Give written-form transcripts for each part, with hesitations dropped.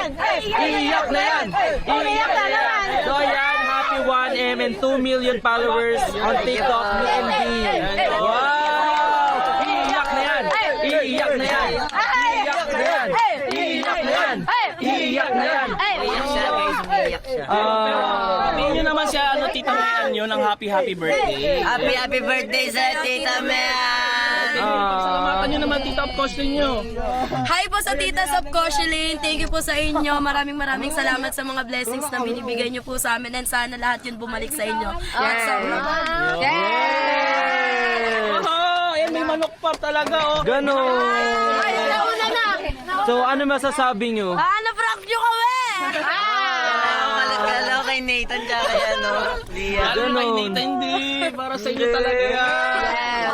Iiyak na yan! Iiyak na yan! So yan, happy 1M and 2 million followers on TikTok, me and D. Wow! Iiyak na yan! Iiyak na yan! Iiyak na yan! Iiyak na yan! Iiyak na yan! Iiyak siya guys, iiyak siya. Sabihin nyo naman siya, Tita Mayan yun, ang happy birthday. Happy birthday sa Tita Mayan! Salamatan nyo naman, Tita of Costin nyo. Hi po sa Titas of Cochelin. Thank you po sa inyo. Maraming salamat sa mga blessings na binibigay nyo po sa amin and sana lahat yun bumalik sa inyo. May manok pa talaga, oh. Ganon! So ano masasabi nyo? Ano, prank nyo kami? Kala kay Nathan tsaka kay ano, Lia. Lalo na kay Nathan, hindi. Para sa inyo talaga yan.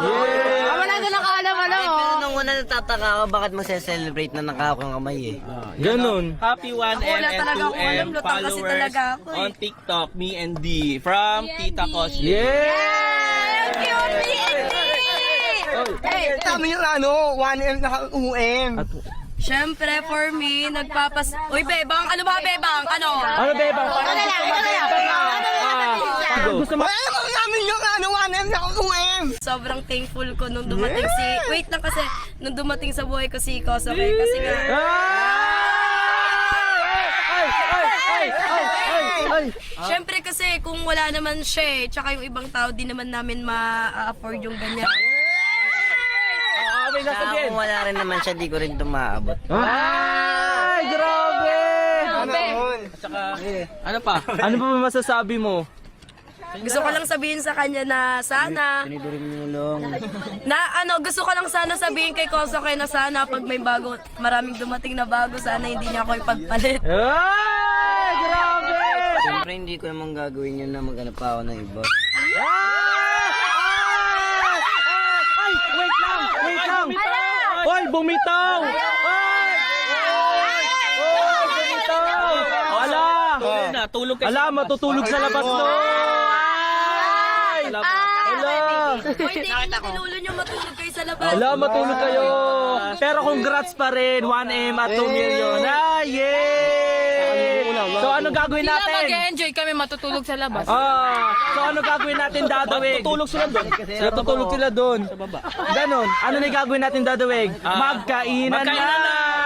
Wala na nakaalam, Pero nung una natataka ako bakit masya-celebrate na nakakong kamay eh. Ganon. Happy 1M Wala and talaga ako 2M alam, lutang kasi followers talaga ako eh. on TikTok, me and D, from Tita Costin. Yeah! Thank you, Tama yung ano, 1M na UM. Siyempre, for me, Uy, Bebang! Ano ba, Bebang? Ano? Ano ba ba? Gusto mo? Alam mo namin yung ano, 1M na UM. Sobrang thankful ko nung dumating Wait lang kasi, nung dumating sa buhay ko si Kosoke kasi nga... Siyempre kasi kung wala naman siya tsaka yung ibang tao di naman namin ma-afford yung ganyan. Saka kung wala rin naman siya, di ko rin ito maaabot. Ay, grabe! Ano pa? Ano pa masasabi mo? Gusto ko lang sabihin sa kanya na sana gusto ko lang sana sabihin kay Kosoke na sana pag may maraming dumating na bago, sana hindi niya ako ipagpalit. Ay, grabe! Siyempre hindi ko naman gagawin yun na maghanap pa ako ng iba. Ay, wait lang! Hoy, bumitaw! Bumitaw! Tulog kayo. Ala, matutulog sa labas to! Ala! Hoy, hindi ko tinulo niyo matulog kayo sa labas. Ala, matulog kayo! Pero congrats pa rin, 1M at 2 million. Ah, yay! So ano gagawin Sila natin? mag-enjoy kami matutulog sa labas. So ano gagawin natin, Dadawig? Tutulog sila doon. Natutulog sila doon. Sa baba. Ganon. Ano na gagawin natin, Dadawig? Magkainan Magkainan na! na!